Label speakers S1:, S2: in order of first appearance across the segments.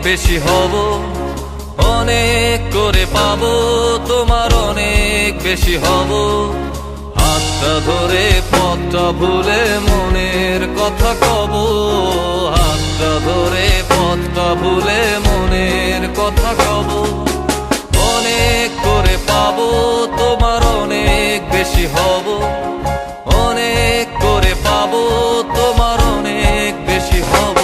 S1: বেশি হব, অনেক করে পাবো, তোমার অনেক বেশি হব। হাতটা ধরে পথটা ভুলে মনের কথা কব, হাতটা ধরে পথটা ভুলে মনের কথা কব। অনেক করে পাবো, তোমার অনেক বেশি হব, অনেক করে পাবো, তোমার অনেক বেশি হব।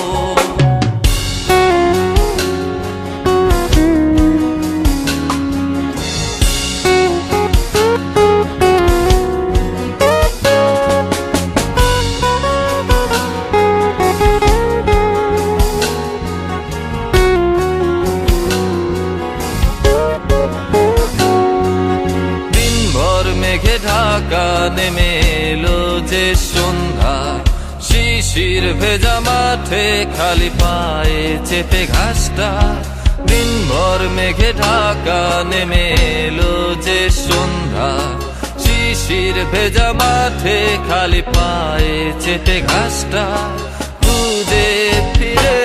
S1: মেঘে ঢাকা নেমে এলো যে সন্ধ্যা, শিশির ভেজা মাঠে খালি পায়ে চেপে ঘাসটা। দিনভর মেঘে ঢাকা নেমে এলো যে সন্ধ্যা, শিশির ভেজা মাঠে খালি পায়ে চেপে ঘাসটা। খুঁজে ফিরে